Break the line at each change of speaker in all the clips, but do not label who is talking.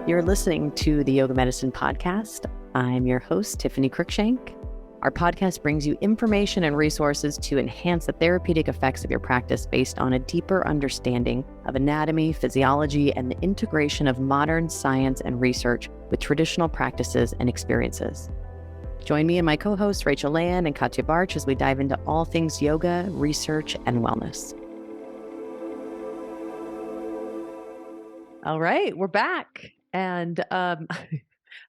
You're listening to the Yoga Medicine Podcast. I'm your host, Tiffany Cruikshank. Our podcast brings you information and resources to enhance the therapeutic effects of your practice based on a deeper understanding of anatomy, physiology, and the integration of modern science and research with traditional practices and experiences. Join me and my co-hosts, Rachel Land and Katya Barch, as we dive into all things yoga, research, and wellness. All right, we're back. And I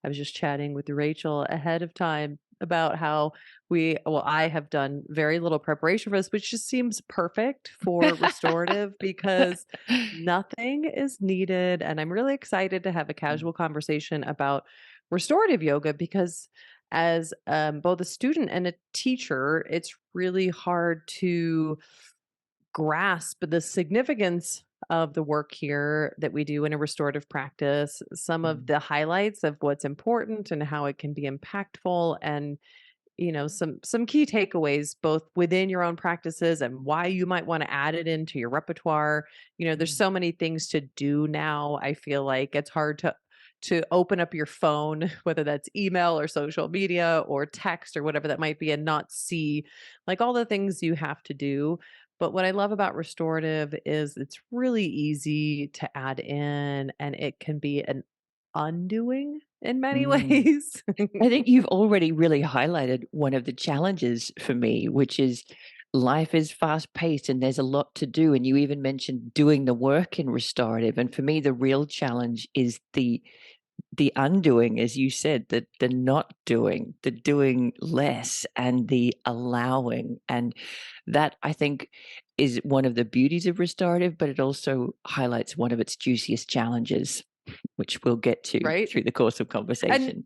was just chatting with Rachel ahead of time about how I have done very little preparation for this, which just seems perfect for restorative because nothing is needed. And I'm really excited to have a casual conversation about restorative yoga because as both a student and a teacher, it's really hard to grasp the significance of the work here that we do in a restorative practice, some of the highlights of what's important and how it can be impactful, and some key takeaways both within your own practices and why you might want to add it into your repertoire. There's so many things to do now. I feel like it's hard to open up your phone, whether that's email or social media or text or whatever that might be, and not see like all the things you have to do. But what I love about restorative is it's really easy to add in, and it can be an undoing in many ways.
I think you've already really highlighted one of the challenges for me, which is life is fast paced and there's a lot to do. And you even mentioned doing the work in restorative. And for me, the real challenge is the undoing, as you said, the not doing, the doing less and the allowing. And that, I think, is one of the beauties of restorative, but it also highlights one of its juiciest challenges, which we'll get to
Right.
through the course of conversation.
And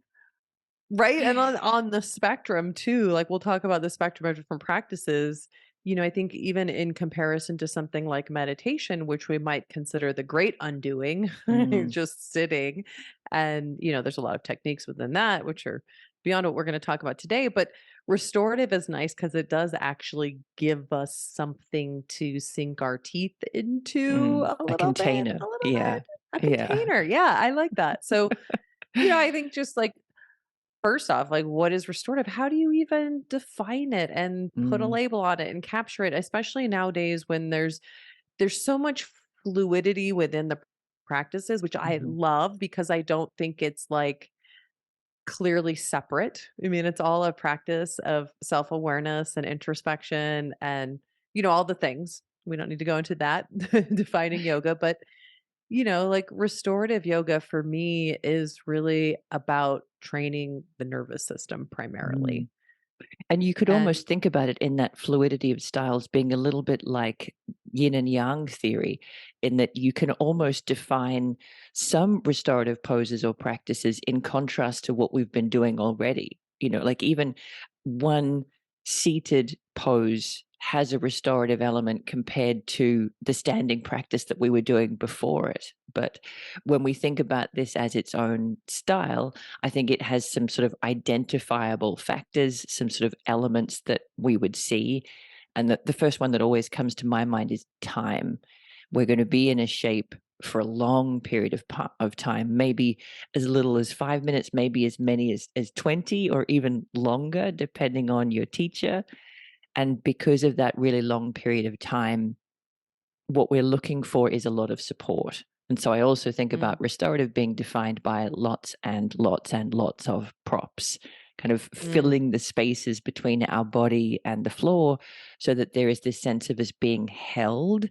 right. And on the spectrum too, like we'll talk about the spectrum of different practices. I think even in comparison to something like meditation, which we might consider the great undoing, just sitting. And, there's a lot of techniques within that, which are beyond what we're going to talk about today. But restorative is nice because it does actually give us something to sink our teeth into
A container.
a little
Yeah.
bit, a
Yeah.
container. Yeah, I like that. So, I think just like, first off, like what is restorative? How do you even define it and put a label on it and capture it, especially nowadays when there's so much fluidity within the practices, which I love because I don't think it's like clearly separate. I mean, it's all a practice of self-awareness and introspection and all the things. We don't need to go into that defining yoga, but like restorative yoga for me is really about training the nervous system primarily.
And you could
And
almost think about it in that fluidity of styles being a little bit like yin and yang theory, in that you can almost define some restorative poses or practices in contrast to what we've been doing already. Like even one seated pose has a restorative element compared to the standing practice that we were doing before it. But when we think about this as its own style, I think it has some sort of identifiable factors, some sort of elements that we would see. And the first one that always comes to my mind is time. We're going to be in a shape for a long period of time, maybe as little as 5 minutes, maybe as many as 20 or even longer, depending on your teacher. And because of that really long period of time, what we're looking for is a lot of support. And so I also think about restorative being defined by lots and lots and lots of props, kind of filling the spaces between our body and the floor so that there is this sense of us being held,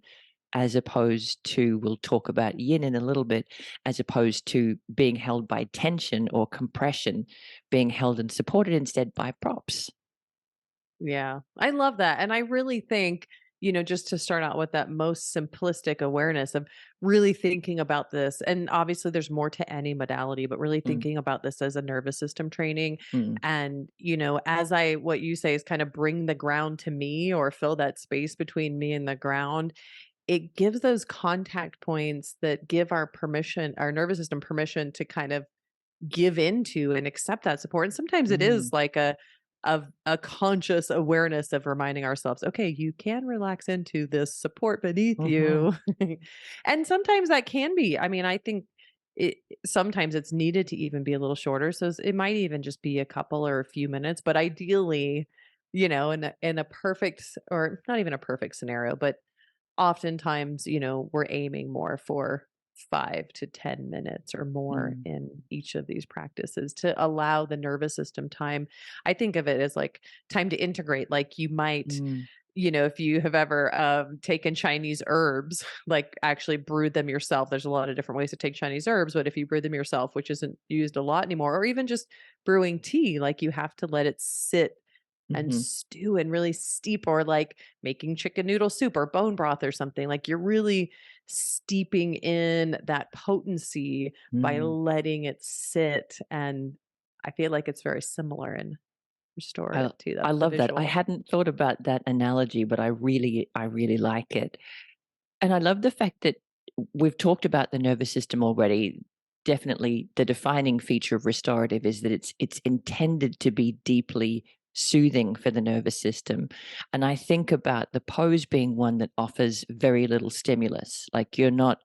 as opposed to, we'll talk about yin in a little bit, as opposed to being held by tension or compression, being held and supported instead by props.
yeah, I love that. And I really think, just to start out with that most simplistic awareness of really thinking about this. And obviously, there's more to any modality, but really
Mm,
thinking about this as a nervous system training.
mm,
And, what you say is kind of bring the ground to me or fill that space between me and the ground. It gives those contact points that give our nervous system permission to kind of give into and accept that support. And sometimes it is
mm,
like a conscious awareness of reminding ourselves, okay, you can relax into this support beneath
mhm,
you. And sometimes that can be. I mean, I think it sometimes it's needed to even be a little shorter, so it might even just be a couple or a few minutes, but ideally, in a perfect or not even a perfect scenario, but oftentimes, we're aiming more for 5 to 10 minutes or more
Mm,
in each of these practices to allow the nervous system time. I think of it as like time to integrate. Like you might,
mm,
if you have ever taken Chinese herbs, like actually brewed them yourself. There's a lot of different ways to take Chinese herbs, but if you brew them yourself, which isn't used a lot anymore, or even just brewing tea, like you have to let it sit and
mhm,
stew and really steep, or like making chicken noodle soup or bone broth or something. Like you're really steeping in that potency by
mm.
letting it sit. And I feel like it's very similar in
I
restorative too.
I
That's the
love that. I
visual.
hadn't thought about that analogy, but I really like it. And I love the fact that we've talked about the nervous system already. Definitely the defining feature of restorative is that it's intended to be deeply soothing for the nervous system. And I think about the pose being one that offers very little stimulus. Like you're not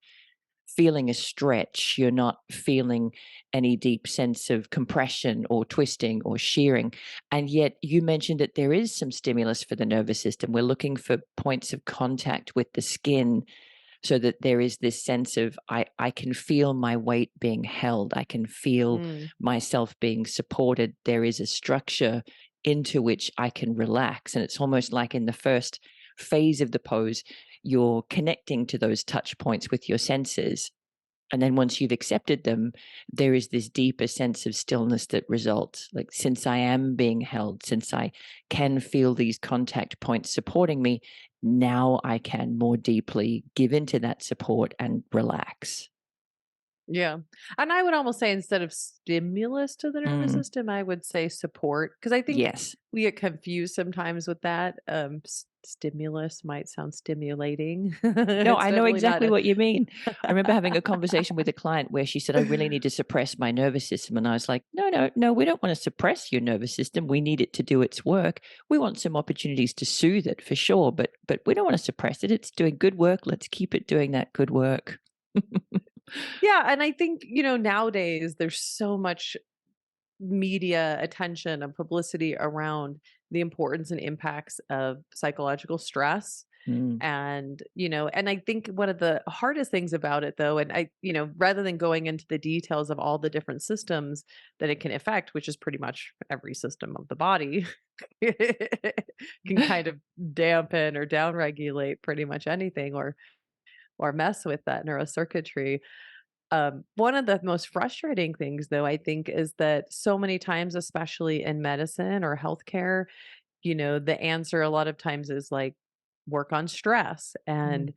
feeling a stretch, you're not feeling any deep sense of compression or twisting or shearing. And yet, you mentioned that there is some stimulus for the nervous system. We're looking for points of contact with the skin so that there is this sense of I can feel my weight being held. I can feel
Mm,
myself being supported. There is a structure into which I can relax. And it's almost like in the first phase of the pose, you're connecting to those touch points with your senses. And then once you've accepted them, there is this deeper sense of stillness that results. Like, since I am being held, since I can feel these contact points supporting me, now I can more deeply give into that support and relax.
yeah. And I would almost say instead of stimulus to the nervous
Mm,
system, I would say support. Because I think
yes.
we get confused sometimes with that. Stimulus might sound stimulating.
No,
It's
I know
definitely not
exactly
a
what you mean. I remember having a conversation with a client where she said, I really need to suppress my nervous system. And I was like, no, no, no, we don't want to suppress your nervous system. We need it to do its work. We want some opportunities to soothe it for sure, but we don't want to suppress it. It's doing good work. Let's keep it doing that good work.
Yeah, and I think, nowadays there's so much media attention and publicity around the importance and impacts of psychological stress.
Mm,
And I think one of the hardest things about it though, and rather than going into the details of all the different systems that it can affect, which is pretty much every system of the body, can kind of dampen or downregulate pretty much anything or mess with that neurocircuitry. One of the most frustrating things, though, I think, is that so many times, especially in medicine or healthcare, the answer a lot of times is like work on stress.
mm,
And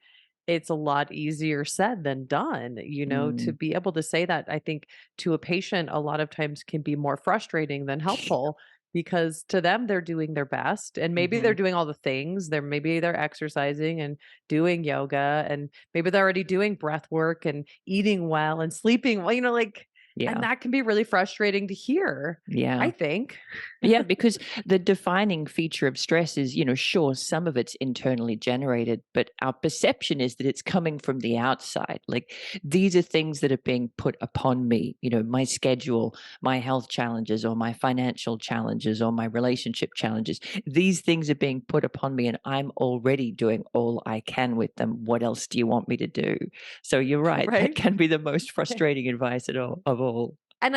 it's a lot easier said than done, to
mm.
be able to say that, I think, to a patient a lot of times can be more frustrating than helpful because to them they're doing their best and maybe they're
Mhm.
doing all the things. They're exercising and doing yoga and maybe they're already doing breath work and eating well and sleeping well, like, and
Yeah,
that can be really frustrating to hear,
yeah.
I think.
Yeah, because the defining feature of stress is, sure, some of it's internally generated, but our perception is that it's coming from the outside. Like, these are things that are being put upon me, my schedule, my health challenges, or my financial challenges, or my relationship challenges. These things are being put upon me, and I'm already doing all I can with them. What else do you want me to do? So you're right. That
Right?
can be the most frustrating advice of all.
And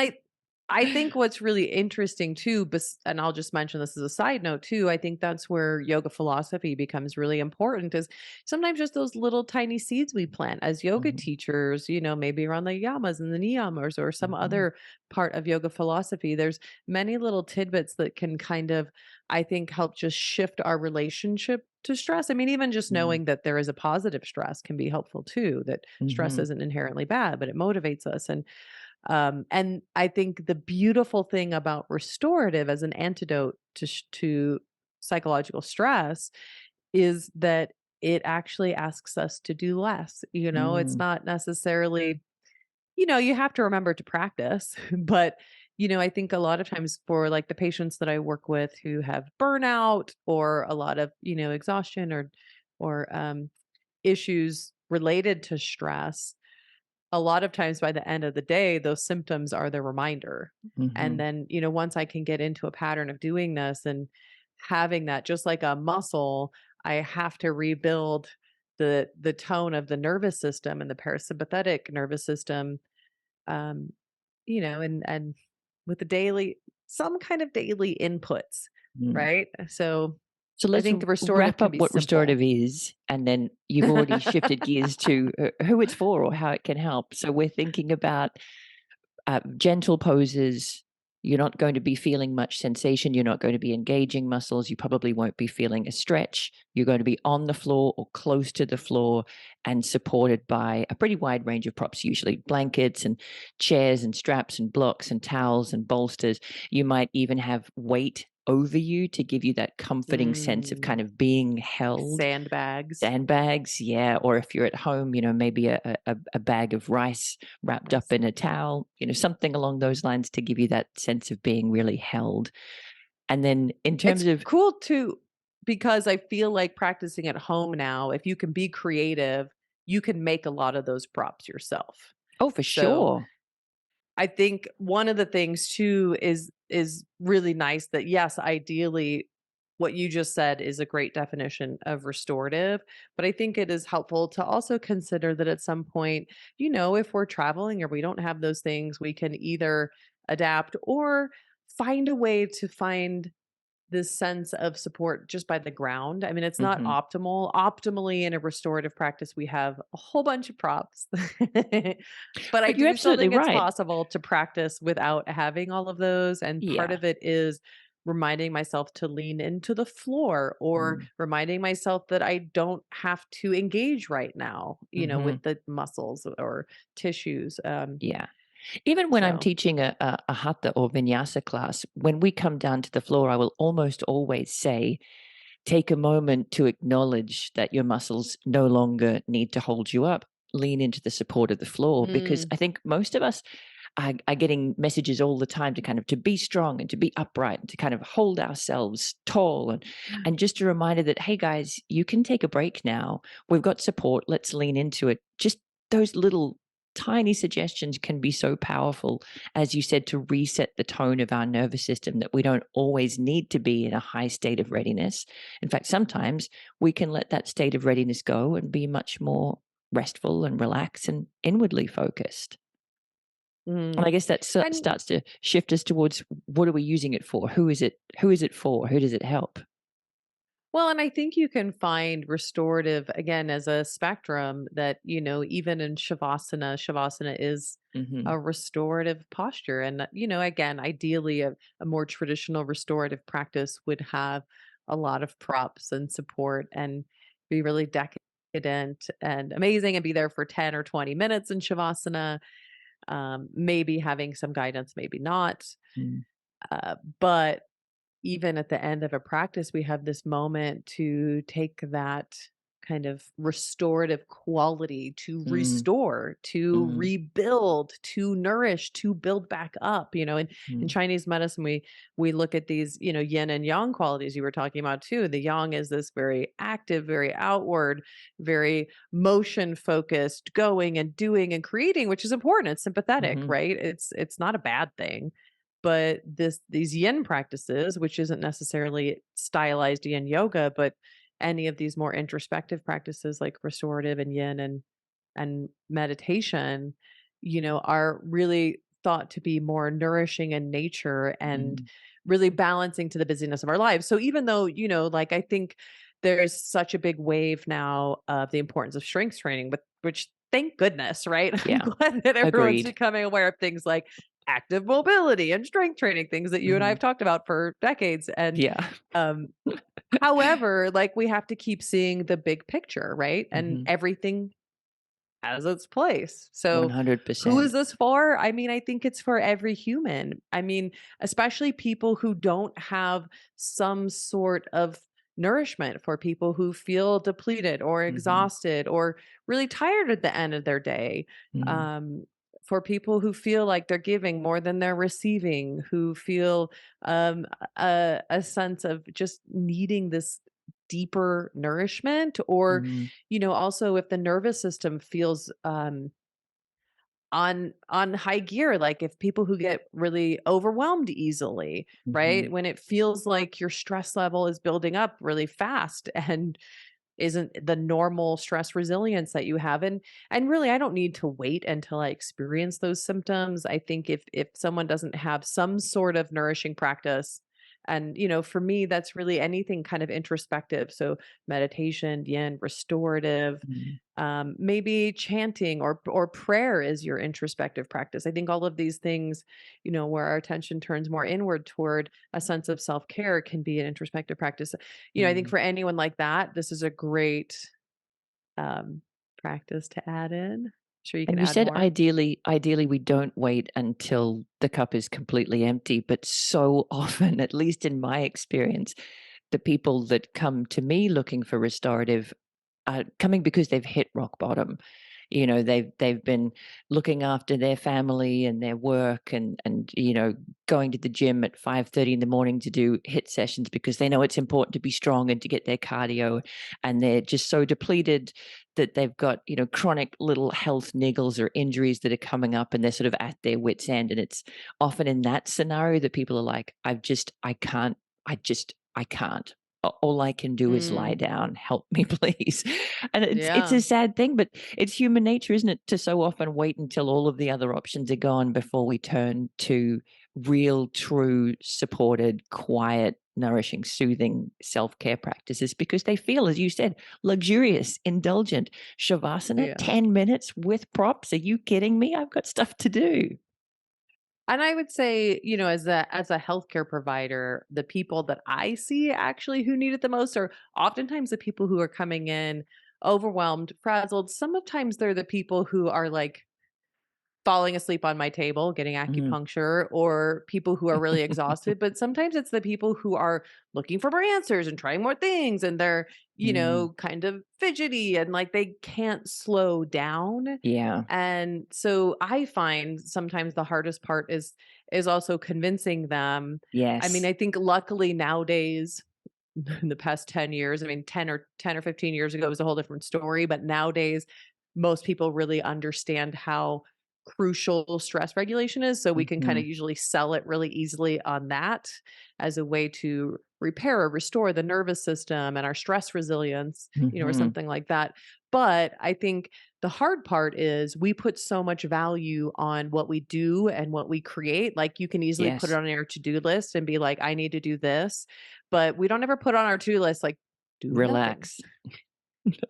I think what's really interesting too, and I'll just mention this as a side note too, I think that's where yoga philosophy becomes really important is sometimes just those little tiny seeds we plant as yoga
Mhm,
teachers, maybe around the yamas and the niyamas or some
mhm,
other part of yoga philosophy. There's many little tidbits that can kind of, I think, help just shift our relationship to stress. I mean, even just
mm,
knowing that there is a positive stress can be helpful too, that stress
mhm,
isn't inherently bad, but it motivates us. And I think the beautiful thing about restorative as an antidote to psychological stress is that it actually asks us to do less. It's
mm.
not necessarily, you have to remember to practice, but I think a lot of times for like the patients that I work with who have burnout or a lot of, exhaustion or issues related to stress, a lot of times by the end of the day, those symptoms are the reminder. And
Mhm.
then, once I can get into a pattern of doing this and having that, just like a muscle, I have to rebuild the tone of the nervous system and the parasympathetic nervous system, um, and with the daily some kind of daily inputs,
Mm.
right? So
So
I
let's
think the restorative
wrap
can
up
be
what
simple.
restorative is, and then you've already shifted gears to who it's for or how it can help. So we're thinking about gentle poses. You're not going to be feeling much sensation. You're not going to be engaging muscles. You probably won't be feeling a stretch. You're going to be on the floor or close to the floor and supported by a pretty wide range of props, usually blankets and chairs and straps and blocks and towels and bolsters. You might even have weight over you to give you that comforting sense of kind
Mm,
of being
like
held.
sandbags.
Sandbags, yeah, or if you're at home, maybe a bag of rice wrapped up
Nice.
in a towel, something along those lines to give you that sense of being really held. And then in
It's
terms of
cool too because I feel like practicing at home now, if you can be creative, you can make a lot of those props yourself.
oh, for
So
sure.
I think one of the things too is really nice that yes, ideally what you just said is a great definition of restorative, but I think it is helpful to also consider that at some point, if we're traveling or we don't have those things, we can either adapt or find a way to find this sense of support just by the ground. I mean, it's not
Mhm.
optimal. Optimally, in a restorative practice, we have a whole bunch of props. But I
But you're
do still
absolutely
think it's
right.
possible to practice without having all of those. And part
Yeah.
of it is reminding myself to lean into the floor or
Mm.
reminding myself that I don't have to engage right now, with
Mhm.
the muscles or tissues.
Yeah. Even when I'm
So,
teaching a hatha or vinyasa class, when we come down to the floor, I will almost always say, take a moment to acknowledge that your muscles no longer need to hold you up. Lean into the support of the floor because
mm,
I think most of us are getting messages all the time to kind of to be strong and to be upright and to kind of hold ourselves tall and just a reminder that hey guys, you can take a break now. We've got support. Let's lean into it. Just those little tiny suggestions can be so powerful, as you said, to reset the tone of our nervous system that we don't always need to be in a high state of readiness. In fact, sometimes we can let that state of readiness go and be much more restful and relaxed and inwardly focused. And
mm.
I guess that
And
starts to shift us towards what are we using it for? Who is it? Who is it for? Who does it help?
Well, and I think you can find restorative again as a spectrum that, even in Shavasana is
Hmm.
a restorative posture. And, again, ideally, a more traditional restorative practice would have a lot of props and support and be really decadent and amazing and be there for 10 or 20 minutes in Shavasana, maybe having some guidance, maybe not.
Mm,
But even at the end of a practice, we have this moment to take that kind of restorative quality to
mm,
restore, to
mm,
rebuild, to nourish, to build back up. In
mm,
Chinese medicine, we look at these, yin and yang qualities you were talking about too. The yang is this very active, very outward, very motion focused, going and doing and creating, which is important. It's sympathetic,
mhm,
right? It's not a bad thing, but these yin practices, which isn't necessarily stylized yin yoga, but any of these more introspective practices like restorative and yin and meditation, are really thought to be more nourishing in nature and
mm.
really balancing to the busyness of our lives. So even though, like I think there's such a big wave now of the importance of strength training, but which thank goodness, right? I'm
Yeah,
glad that everyone's
agreed.
becoming aware of things like active mobility and strength training, things that you and I
Mhm.
have talked about for decades. And
Yeah.
um, however, like we have to keep seeing the big picture, right? And
Mhm.
everything has its place. So, who is
100%.
this for? I mean, I think it's for every human. I mean, especially people who don't have some sort of nourishment, for people who feel depleted or
Mhm,
exhausted or really tired at the end of their day.
mm,
Um, for people who feel like they're giving more than they're receiving, who feel a sense of just needing this deeper nourishment, or
mm,
also if the nervous system feels on high gear, like if people who get really overwhelmed easily, right?
Mhm.
When it feels like your stress level is building up really fast and isn't the normal stress resilience that you have. And really, I don't need to wait until I experience those symptoms. I think if someone doesn't have some sort of nourishing practice, and for me that's really anything kind of introspective, so meditation, yin, restorative,
Mm.
maybe chanting or prayer is your introspective practice. I think all of these things, where our attention turns more inward toward a sense of self-care, can be an introspective practice. I think
Mm.
for anyone like that, this is a great practice to add in. Sure, you can
And you
add
said
more.
ideally we don't wait until the cup is completely empty, but so often, at least in my experience, the people that come to me looking for restorative are coming because they've hit rock bottom. They've been looking after their family and their work, and going to the gym at 5:30 in the morning to do hit sessions because they know it's important to be strong and to get their cardio, and they're just so depleted that they've got chronic little health niggles or injuries that are coming up, and they're sort of at their wits end. And it's often in that scenario that people are like, I can't. All I can do is lie
Mm,
down. Help me, please. And it's
yeah.
a sad thing, but it's human nature, isn't it, to so often wait until all of the other options are gone before we turn to real, true, supported, quiet, nourishing, soothing self-care practices because they feel, as you said, luxurious, indulgent. Shavasana,
Yeah.
10 minutes with props. Are you kidding me? I've got stuff to do.
And I would say, as a healthcare provider, the people that I see actually who need it the most are oftentimes the people who are coming in overwhelmed, frazzled. Sometimes they're the people who are like falling asleep on my table, getting
Mm.
acupuncture, or people who are really exhausted. But sometimes it's the people who are looking for more answers and trying more things, and they're,
Mm.
kind of fidgety and like they can't slow down.
Yeah.
And so I find sometimes the hardest part is also convincing them. I mean,
Yes.
I think luckily nowadays, in the past 10 years, I mean 10 or 15 years ago it was a whole different story, but nowadays most people really understand how crucial stress regulation is, so we can kind
Mhm.
of usually sell it really easily on that as a way to repair or restore the nervous system and our stress resilience, or
Mhm.
something like that. But I think the hard part is we put so much value on what we do and what we create. Like you can easily put it
Yes.
on your to-do list and be like, I need to do this, but we don't ever put on our to-do list like, do nothing,
Relax.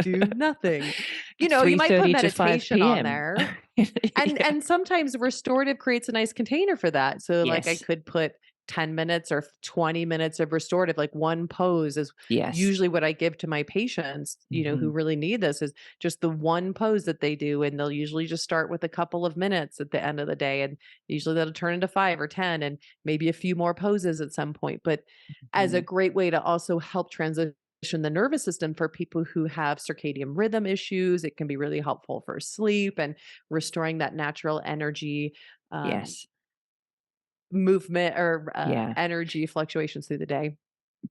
do nothing. You might put
3:30 to 5
meditation on
PM.
there, and
Yeah.
and sometimes restorative creates a nice container for that. So like I
Yes.
could put 10 minutes or 20 minutes of restorative, like one pose is
Yes.
usually what I give to my patients, who
Mhm.
really need this, is just the one pose that they do. And they'll usually just start with a couple of minutes at the end of the day. And usually that'll turn into 5 or 10 and maybe a few more poses at some point. But as a
Mhm.
great way to also help transition the nervous system for people who have circadian rhythm issues, it can be really helpful for sleep and restoring that natural energy, um,
Yes.
movement, or
Yeah.
energy fluctuations through the day.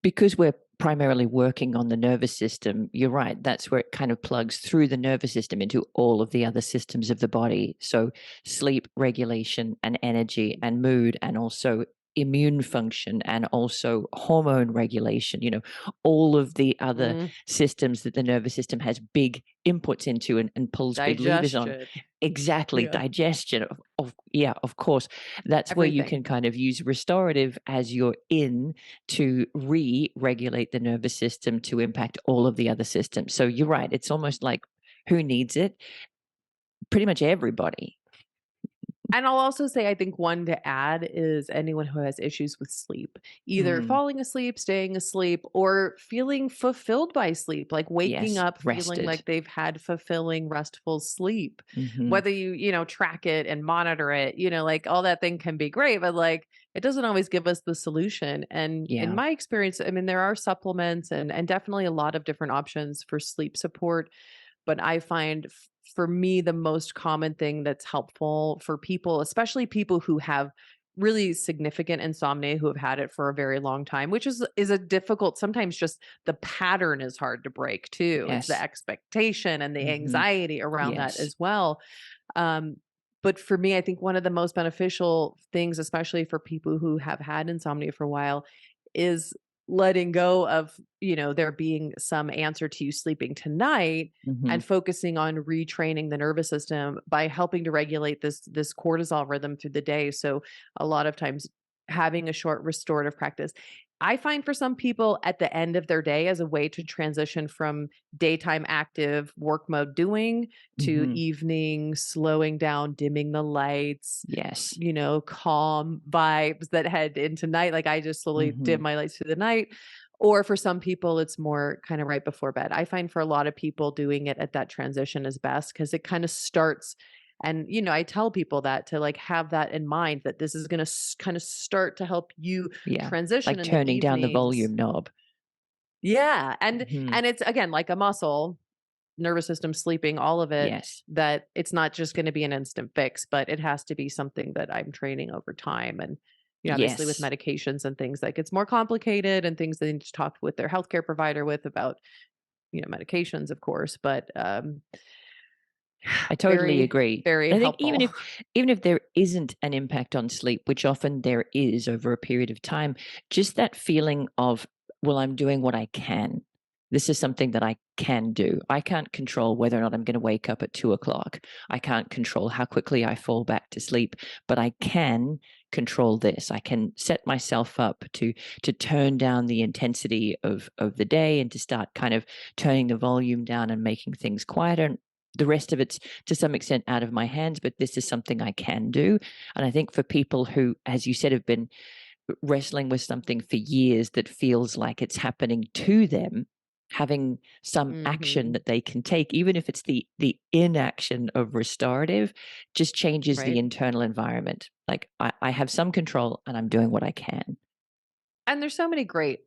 Because we're primarily working on the nervous system, you're right. That's where it kind of plugs through the nervous system into all of the other systems of the body. So, sleep regulation and energy and mood, and also immune function, and also hormone regulation, all of the other
Mm,
systems that the nervous system has big inputs into and pulls big levers on.
digestion.
Exactly.
Yeah.
Digestion. Yeah, of course. That's where you
Everything.
can kind of use restorative as your in to re-regulate the nervous system to impact all of the other systems. So you're right. It's almost like who needs it? Pretty much everybody.
And I'll also say, I think one to add is anyone who has issues with sleep, either
Mm,
falling asleep, staying asleep, or feeling fulfilled by sleep, like waking
yes,
up feeling
rested.
like they've had fulfilling, restful sleep.
Hmm.
Whether you track it and monitor it, like all that thing can be great, but like it doesn't always give us the solution. And in
Yeah.
my experience, I mean, there are supplements and definitely a lot of different options for sleep support, but I find for me, the most common thing that's helpful for people, especially people who have really significant insomnia, who have had it for a very long time, which is a difficult, sometimes just the pattern is hard to break too. It's the
Yes.
expectation and the
Hmm.
anxiety around that
Yes.
as well. Um, But for me, I think one of the most beneficial things, especially for people who have had insomnia for a while, is letting go of, there being some answer to you sleeping tonight
Mhm.
and focusing on retraining the nervous system by helping to regulate this cortisol rhythm through the day. So a lot of times having a short restorative practice. I find for some people at the end of their day as a way to transition from daytime active work mode doing to
Mhm.
evening, slowing down, dimming the lights,
Yes.
calm vibes that head into night. Like I just slowly dim
Mhm.
my lights through the night. Or for some people, it's more kind of right before bed. I find for a lot of people doing it at that transition is best because it kind of starts. And, I tell people that to like have that in mind that this is going to kind of start to help you
Yeah.
transition
Like
in the
turning down the
evenings.
volume knob.
Yeah. And
Mhm.
and it's again like a muscle nervous system, sleeping, all of it,
Yes.
that it's not just gonna be an instant fix, but it has to be something that I'm training over time. And, obviously with
Yes.
medications and things that gets more complicated and things they need to talk with their healthcare provider with about, medications, of course, but,
I totally
very,
agree.
very
I think
helpful.
even if there isn't an impact on sleep, which often there is over a period of time, just that feeling of, well, I'm doing what I can. This is something that I can do. I can't control whether or not I'm going to wake up at 2 o'clock. I can't control how quickly I fall back to sleep, but I can control this. I can set myself up to turn down the intensity of the day and to start kind of turning the volume down and making things quieter. The rest of it's to some extent out of my hands, but this is something I can do. And I think for people who, as you said, have been wrestling with something for years that feels like it's happening to them, having some action
Mhm.
that they can take, even if it's the inaction of restorative, just changes the
Right.
internal environment. Like I have some control and I'm doing what I can.
And there's so many great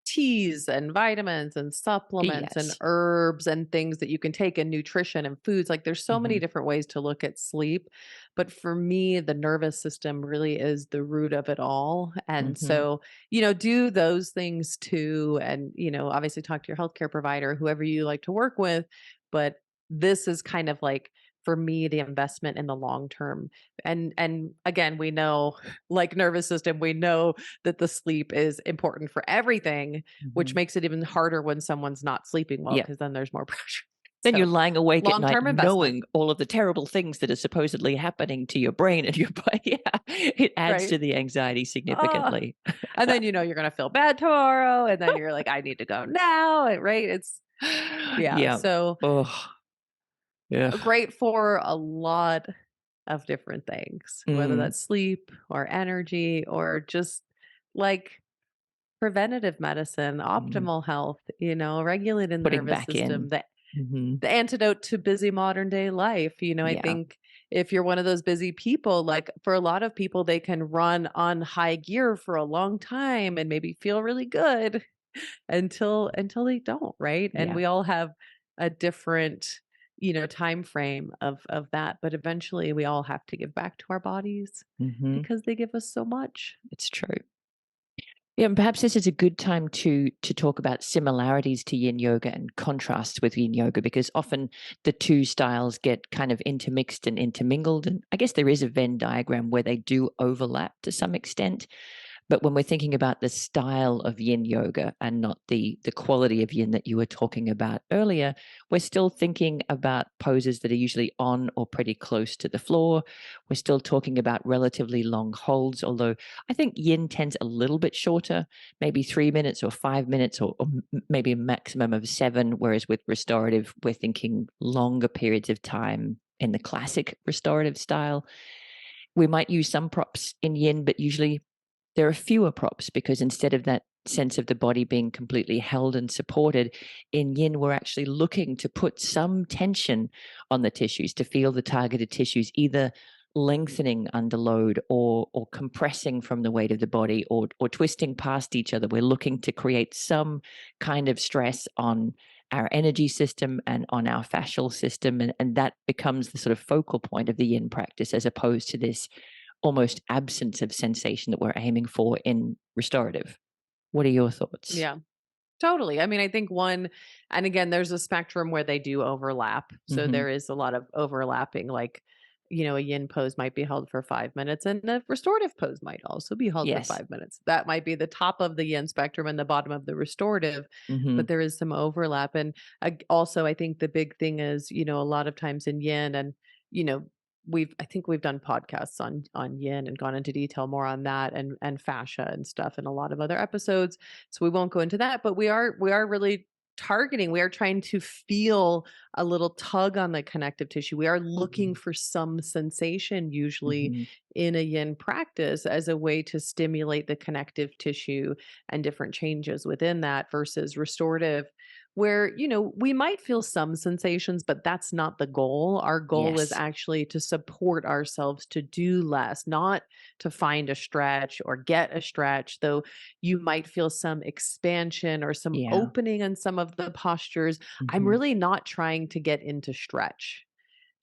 teas and vitamins and supplements and
Yes.
herbs and things that you can take in nutrition and foods. Like there's so many
Hmm.
different ways to look at sleep. But for me, the nervous system really is the root of it all. And
Hmm.
so, do those things too. And, obviously talk to your healthcare provider, whoever you like to work with. But this is kind of like, for me, the investment in the long term. And again, we know, like nervous system, we know that the sleep is important for everything, which
Hmm.
makes it even harder when someone's not sleeping well,
Yeah.
because then there's more pressure.
Then you're
So,
lying awake at night
long-term investment,
knowing all of the terrible things that are supposedly happening to your brain and your body. Yeah, it adds
right?
to the anxiety
Ah,
significantly.
and then, you're gonna feel bad tomorrow, and then you're like, "I need to go now," right? Yeah,
Yeah.
so,
Oh, yeah.
great for a lot of different things, whether
Mm,
that's sleep or energy or just, like, preventative medicine,
mhm.
optimal health, regulating the
Putting
nervous
back
system,
in. Mhm.
the antidote to busy modern day life. I
Yeah.
think if you're one of those busy people, like for a lot of people, they can run on high gear for a long time and maybe feel really good until they don't, right? And
Yeah.
we all have a different, time frame of that, but eventually we all have to give back to our bodies
Mhm.
because they give us so much.
It's true. Yeah, and perhaps this is a good time to talk about similarities to yin yoga and contrasts with yin yoga, because often the two styles get kind of intermixed and intermingled. And I guess there is a Venn diagram where they do overlap to some extent. But when we're thinking about the style of yin yoga and not the quality of yin that you were talking about earlier, we're still thinking about poses that are usually on or pretty close to the floor. We're still talking about relatively long holds, although I think yin tends a little bit shorter, maybe 3 minutes or 5 minutes, or maybe a maximum of seven. Whereas with restorative, we're thinking longer periods of time in the classic restorative style. We might use some props in yin, but usually there are fewer props, because instead of that sense of the body being completely held and supported, in yin, we're actually looking to put some tension on the tissues, to feel the targeted tissues either lengthening under load, or compressing from the weight of the body, or twisting past each other. We're looking to create some kind of stress on our energy system and on our fascial system. And that becomes the sort of focal point of the yin practice, as opposed to this almost absence of sensation that we're aiming for in restorative. What are your thoughts?
Yeah. Totally. I mean, I think one, and again, there's a spectrum where they do overlap. So
Mhm.
there is a lot of overlapping, like, a yin pose might be held for 5 minutes, and a restorative pose might also be held for
Yes.
5 minutes. That might be the top of the yin spectrum and the bottom of the restorative,
Hmm.
but there is some overlap. And also, I think the big thing is, a lot of times in yin, and you know, I think we've done podcasts on yin and gone into detail more on that, and fascia and stuff, and a lot of other episodes. So we won't go into that, but we are really targeting. We are trying to feel a little tug on the connective tissue. We are looking for some sensation, usually
Hmm.
in a yin practice, as a way to stimulate the connective tissue and different changes within that, versus restorative, where, we might feel some sensations, but that's not the goal. Our goal is
Yes.
actually to support ourselves to do less, not to find a stretch or get a stretch, though you might feel some expansion or some
Yeah.
opening in some of the postures. I'm
Hmm.
really not trying to get into stretch.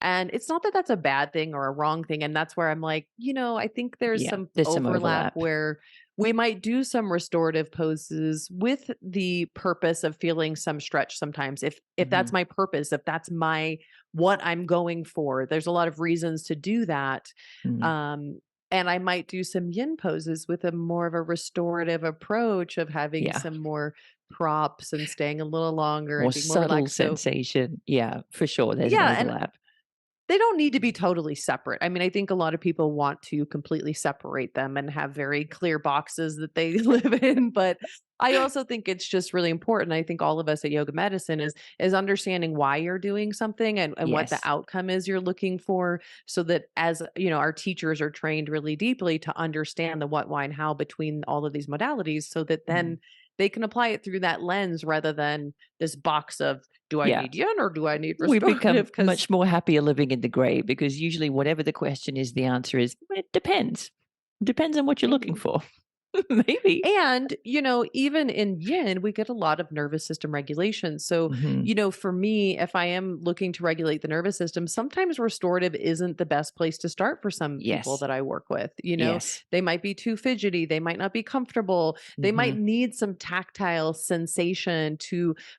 And it's not that that's a bad thing or a wrong thing. And that's where I'm like, I think there's
Yeah.
some
There's some
overlap
overlap.
where we might do some restorative poses with the purpose of feeling some stretch sometimes. If that's
Hmm.
my purpose, if that's my what I'm going for, there's a lot of reasons to do that.
Hmm.
Um, and I might do some yin poses with a more of a restorative approach of having
Yeah.
some more props and staying a little longer
More
and being more
subtle
relaxed. So
sensation. Yeah, for sure. There's an
yeah, and
overlap.
they don't need to be totally separate. I mean, I think a lot of people want to completely separate them and have very clear boxes that they live in, but I also think it's just really important. I think all of us at Yoga Medicine is understanding why you're doing something, and what the
Yes.
outcome is you're looking for, so that, as our teachers are trained really deeply to understand the what, why, and how between all of these modalities, so that
Mhm.
then they can apply it through that lens rather than this box of, do I
Yeah.
need yin or do I need
We become
restorative? Because
much more happier living in the gray because usually whatever the question is, the answer is, it depends. Depends on what you're looking
maybe.
for. Maybe.
And, even in yin, we get a lot of nervous system regulation. So,
Hmm.
for me, if I am looking to regulate the nervous system, sometimes restorative isn't the best place to start for some people
Yes.
that I work with.
Yes.
They might be too fidgety, they might not be comfortable, they might
Hmm.
need some tactile sensation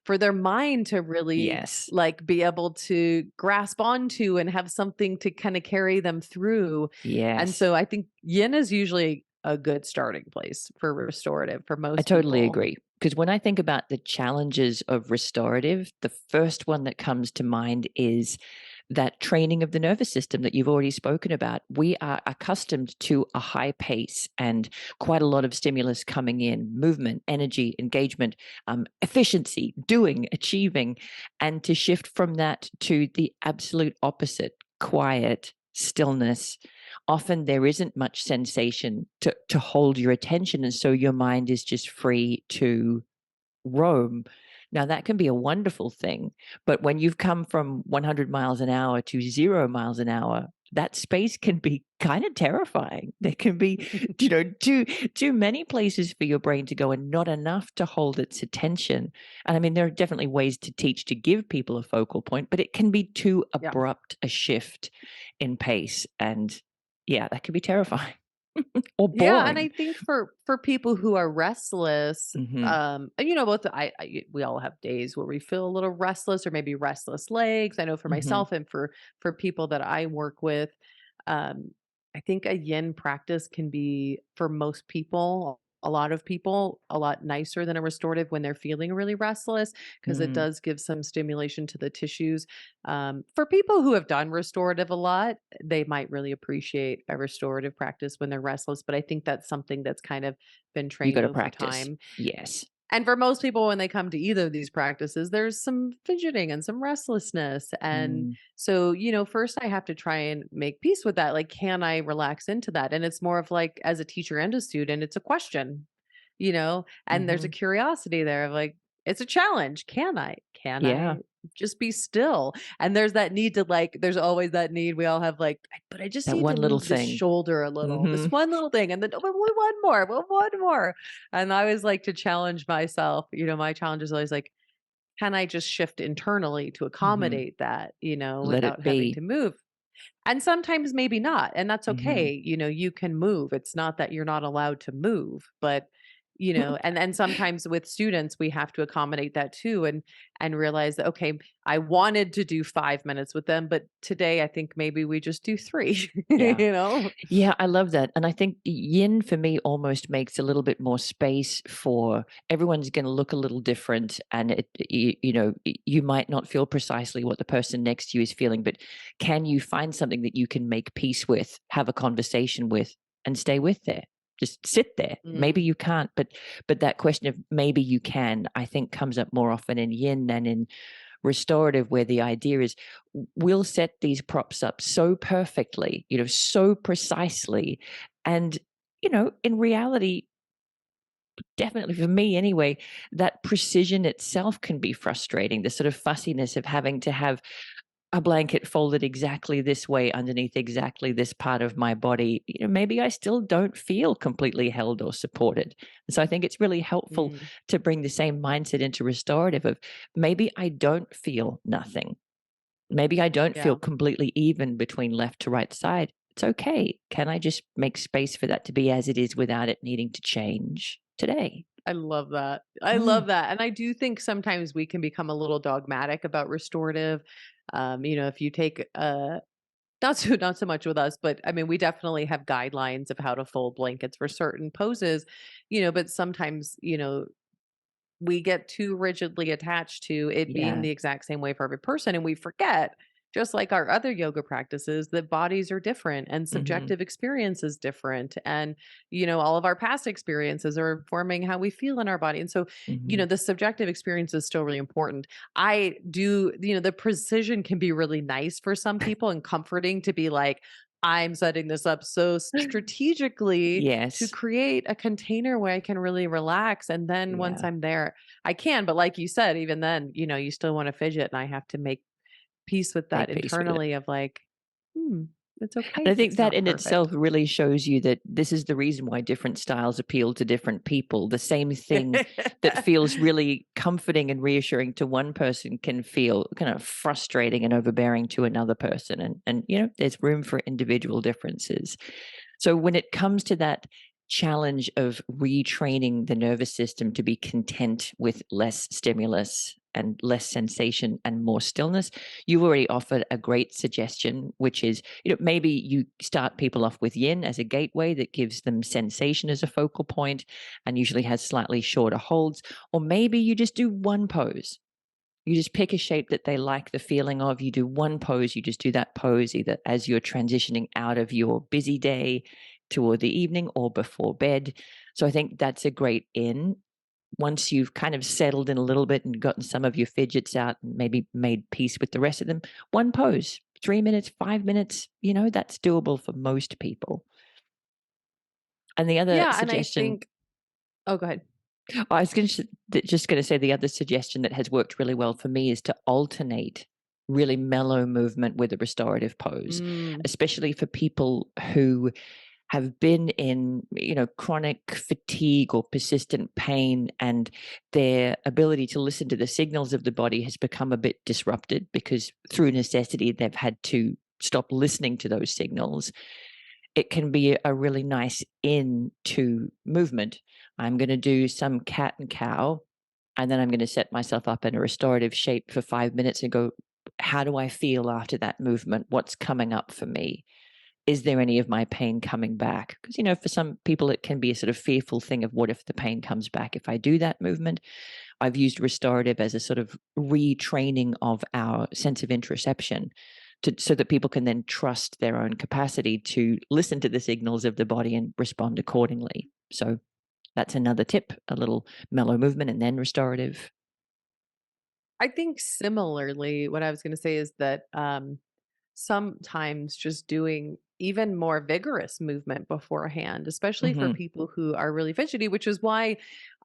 for their mind to really
Yes.
like be able to grasp onto and have something to kind of carry them through. And
Yes.
so I think yin is usually a good starting place for restorative for
I
most
totally
people.
agree. Because when I think about the challenges of restorative, the first one that comes to mind is that training of the nervous system that you've already spoken about. We are accustomed to a high pace and quite a lot of stimulus coming in, movement, energy, engagement, efficiency, doing, achieving. And to shift from that to the absolute opposite, quiet, stillness, often there isn't much sensation to hold your attention. And so your mind is just free to roam. Now, that can be a wonderful thing. But when you've come from 100 miles an hour to 0 miles an hour, that space can be kind of terrifying. There can be, too many places for your brain to go and not enough to hold its attention. And I mean, there are definitely ways to teach to give people a focal point, but it can be too
Yeah.
abrupt a shift in pace. And yeah, that can be terrifying or
Yeah, and I
boring.
think for people who are restless,
Hmm.
and both we all have days where we feel a little restless, or maybe restless legs. I know for
Hmm.
myself and for people that I work with, um, I think a yin practice can be, for most people, a lot of people, a lot nicer than a restorative when they're feeling really restless, because it
Hmm.
does give some stimulation to the tissues. For people who have done restorative a lot, they might really appreciate a restorative practice when they're restless. But I think that's something that's kind of been
You got
trained
to
over
practice.
time.
Yes.
And for most people, when they come to either of these practices, there's some fidgeting and some restlessness. And
Mm.
so, first I have to try and make peace with that. Like, can I relax into that? And it's more of like, as a teacher and a student, it's a question, and there's a
Mhm.
curiosity there of like, it's a challenge. Can I? Can
Yeah,
I just be still? And there's that need to like, there's always that need. We all have like, but I just
that
need to
one little
move this
thing.
shoulder a little, this
Mhm.
one little thing. And then, oh, but one more, well, one more. And I always like to challenge myself. My challenge is always like, can I just shift internally to
Mhm.
accommodate that,
Let
without
it
having
be.
to move? And sometimes maybe not. And that's
Mhm.
okay. You can move. It's not that you're not allowed to move, but And sometimes with students we have to accommodate that too, and realize that, okay, I wanted to do 5 minutes with them, but today I think maybe we just do three.
Yeah.
you know
Yeah, I love that. And I think yin for me almost makes a little bit more space for everyone's going to look a little different. And you might not feel precisely what the person next to you is feeling, but can you find something that you can make peace with, have a conversation with, and stay with there? Just sit there. Maybe
Mm,
you can't, but that question of maybe you can, I think comes up more often in yin than in restorative, where the idea is we'll set these props up so perfectly, so precisely. And, in reality, definitely for me anyway, that precision itself can be frustrating. The sort of fussiness of having to have a blanket folded exactly this way underneath exactly this part of my body, maybe I still don't feel completely held or supported. And so I think it's really helpful
mm,
to bring the same mindset into restorative of maybe I don't feel nothing. Maybe I don't feel
yeah.
completely even between left to right side. It's okay. Can I just make space for that to be as it is without it needing to change today?
I love that. I
Mm,
love that. And I do think sometimes we can become a little dogmatic about restorative. If you take not so much with us, but I mean, we definitely have guidelines of how to fold blankets for certain poses, but sometimes, we get too rigidly attached to it being
yeah.
the exact same way for every person, and we forget, just like our other yoga practices, that bodies are different and
Hmm.
subjective experience is different, and all of our past experiences are informing how we feel in our body. And so,
Hmm.
the subjective experience is still really important. I do, the precision can be really nice for some people and comforting to be like, I'm setting this up so strategically to
Yes.
create a container where I can really relax. And then once
Yeah.
I'm there, I can. But like you said, even then, you still want to fidget. And I have to make peace with that
Make peace with it.
internally of like, hmm, it's okay
And I
if
think
it's
that
not
in itself
perfect.
really shows you that this is the reason why different styles appeal to different people. The same thing that feels really comforting and reassuring to one person can feel kind of frustrating and overbearing to another person. And there's room for individual differences. So when it comes to that challenge of retraining the nervous system to be content with less stimulus and less sensation and more stillness, you already offered a great suggestion, which is, maybe you start people off with yin as a gateway that gives them sensation as a focal point and usually has slightly shorter holds. Or maybe you just do one pose. You just pick a shape that they like the feeling of. You do one pose, you just do that pose either as you're transitioning out of your busy day toward the evening or before bed. So I think that's a great in. Once you've kind of settled in a little bit and gotten some of your fidgets out and maybe made peace with the rest of them, one pose, 3 minutes, 5 minutes, that's doable for most people. And the other
Yeah. And I
suggestion,
think, oh, go ahead.
I was just going to say the other suggestion that has worked really well for me is to alternate really mellow movement with a restorative pose,
Mm,
especially for people who have been in, chronic fatigue or persistent pain, and their ability to listen to the signals of the body has become a bit disrupted because through necessity they've had to stop listening to those signals. It can be a really nice in to movement. I'm going to do some cat and cow, and then I'm going to set myself up in a restorative shape for 5 minutes and go, how do I feel after that movement? What's coming up for me? Is there any of my pain coming back? Because, for some people, it can be a sort of fearful thing of what if the pain comes back if I do that movement? I've used restorative as a sort of retraining of our sense of interoception so that people can then trust their own capacity to listen to the signals of the body and respond accordingly. So that's another tip, a little mellow movement and then restorative.
I think similarly, what I was going to say is that sometimes just doing even more vigorous movement beforehand, especially for
Hmm.
people who are really fidgety, which is why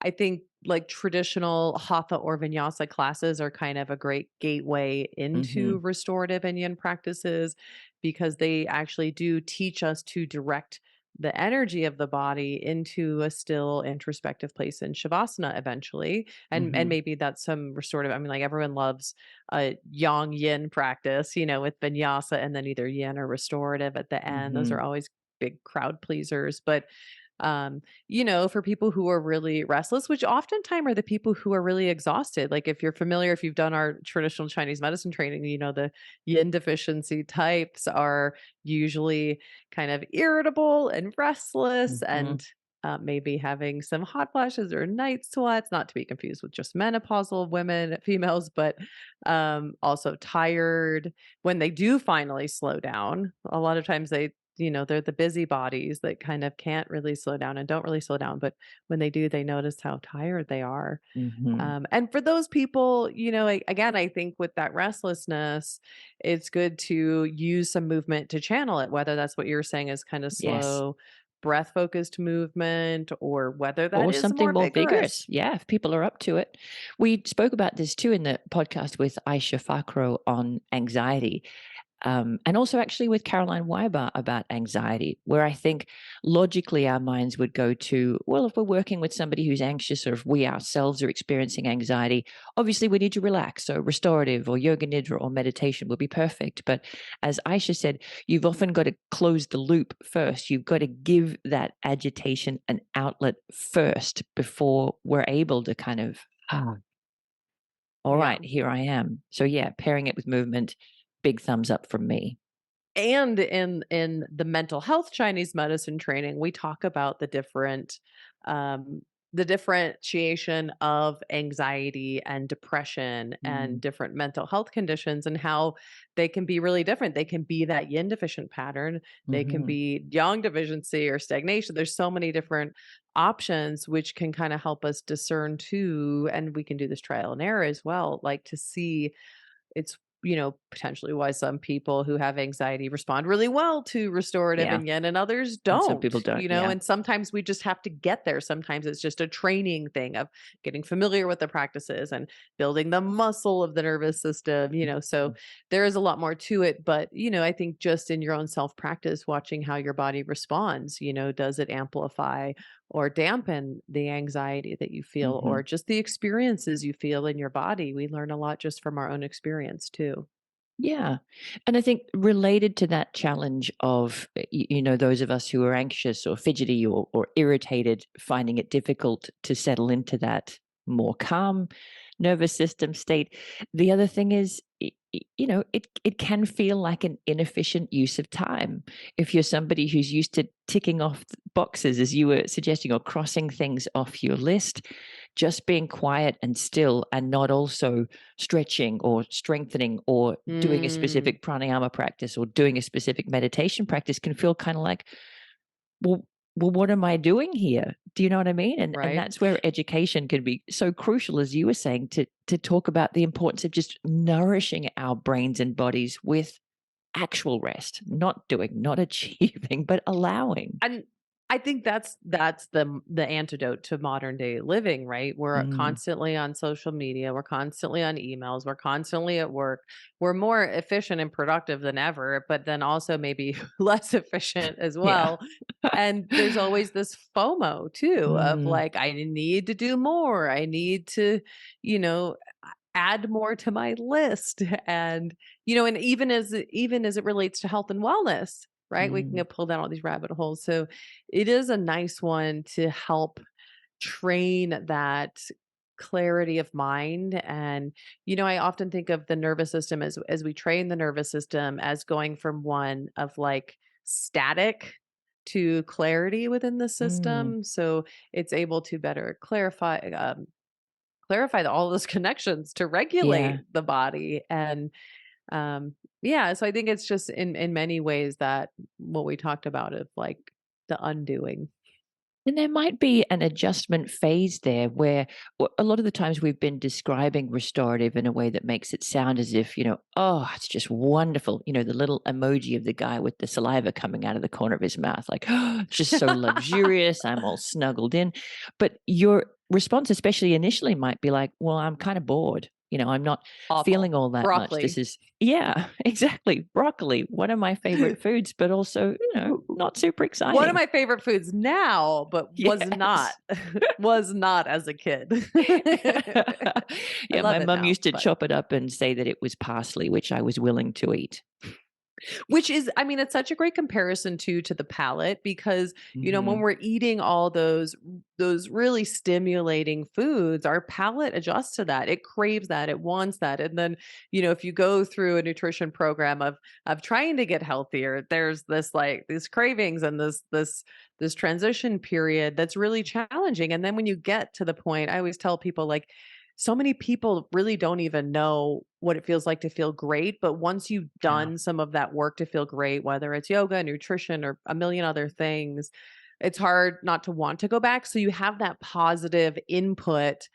I think like traditional hatha or vinyasa classes are kind of a great gateway into
Hmm.
restorative and yin practices, because they actually do teach us to direct the energy of the body into a still introspective place in shavasana eventually. And
Hmm.
maybe that's some restorative. I mean, like everyone loves a yang yin practice, with vinyasa and then either yin or restorative at the end. Those are
Hmm.
always big crowd pleasers. But For people who are really restless, which oftentimes are the people who are really exhausted. Like if you're familiar, if you've done our traditional Chinese medicine training, the yin deficiency types are usually kind of irritable and restless
Hmm.
and maybe having some hot flashes or night sweats, not to be confused with just menopausal women, females, but also tired when they do finally slow down. A lot of times they're the busybodies that kind of can't really slow down and don't really slow down. But when they do, they notice how tired they are.
Hmm.
And for those people, again, I think with that restlessness, it's good to use some movement to channel it, whether that's what you're saying is kind of
Yes.
slow, breath focused movement, or whether that
Or
is
something
more
more vigorous.
vigorous.
Yeah, if people are up to it. We spoke about this too in the podcast with Aisha Fakro on anxiety. And also actually with Caroline Weiber about anxiety, where I think logically our minds would go to, well, if we're working with somebody who's anxious or if we ourselves are experiencing anxiety, obviously we need to relax. So restorative or yoga nidra or meditation would be perfect. But as Aisha said, you've often got to close the loop first. You've got to give that agitation an outlet first before we're able to kind of, all
Yeah.
right, here I am. So yeah, pairing it with movement, big thumbs up from me.
And in the mental health Chinese medicine training, we talk about the differentiation of anxiety and depression and
Mm.
different mental health conditions and how they can be really different. They can be that yin deficient pattern, they can
Mhm.
be yang deficiency or stagnation. There's so many different options which can kind of help us discern too, and we can do this trial and error as well, like to see it's, potentially why some people who have anxiety respond really well to restorative
Yeah,
and yin and others
and some
don't,
people don't, yeah.
and sometimes we just have to get there. Sometimes it's just a training thing of getting familiar with the practices and building the muscle of the nervous system, so
Mhm.
there is a lot more to it. But, I think just in your own self practice, watching how your body responds, does it amplify or dampen the anxiety that you feel or
Mhm.
just the experiences you feel in your body. We learn a lot just from our own experience too.
Yeah, and I think related to that challenge of, those of us who are anxious or fidgety or irritated, finding it difficult to settle into that more calm nervous system state. The other thing is, it can feel like an inefficient use of time. If you're somebody who's used to ticking off boxes, as you were suggesting, or crossing things off your list, just being quiet and still and not also stretching or strengthening or doing a
Mm,
specific pranayama practice or doing a specific meditation practice can feel kind of like, well, what am I doing here? Do you know what I mean? And
right.
that's where education can be so crucial, as you were saying, to talk about the importance of just nourishing our brains and bodies with actual rest, not doing, not achieving, but allowing.
And I think that's the antidote to modern day living, right? We're
Mm,
constantly on social media, we're constantly on emails, we're constantly at work. We're more efficient and productive than ever, but then also maybe less efficient as
yeah.
well. And there's always this FOMO too of
Mm,
like I need to do more. I need to, you know, add more to my list. And and even as it relates to health and wellness, right? We can
mm,
get pulled down all these rabbit holes. So it is a nice one to help train that clarity of mind. And I often think of the nervous system as we train the nervous system as going from one of like static to clarity within the
mm.
system, so it's able to better clarify all those connections to
Yeah.
regulate the body. And yeah, so I think it's just in many ways that what we talked about of like the undoing.
And there might be an adjustment phase there where a lot of the times we've been describing restorative in a way that makes it sound as if, oh, it's just wonderful. The little emoji of the guy with the saliva coming out of the corner of his mouth, like, oh, it's just so luxurious. I'm all snuggled in. But your response, especially initially, might be like, well, I'm kind of bored. I'm not
Awful.
feeling all that much. This
Broccoli.
is, yeah, exactly. Broccoli, one of my favorite foods, but also, not super
One of
exciting.
my favorite foods now, but was not
Yes.
was not as a kid. I
Yeah, my
love it
mum
now,
used to
but
chop it up and say that it was parsley, which I was willing to eat.
Which is, I mean, it's such a great comparison too to the palate because, when
Mhm.
we're eating all those really stimulating foods, our palate adjusts to that. It craves that, it wants that. And then, if you go through a nutrition program of trying to get healthier, there's this like these cravings and this transition period that's really challenging. And then when you get to the point, I always tell people like so many people really don't even know what it feels like to feel great. But once you've
Yeah.
done some of that work to feel great, whether it's yoga, nutrition, or a million other things, it's hard not to want to go back. So you have that positive input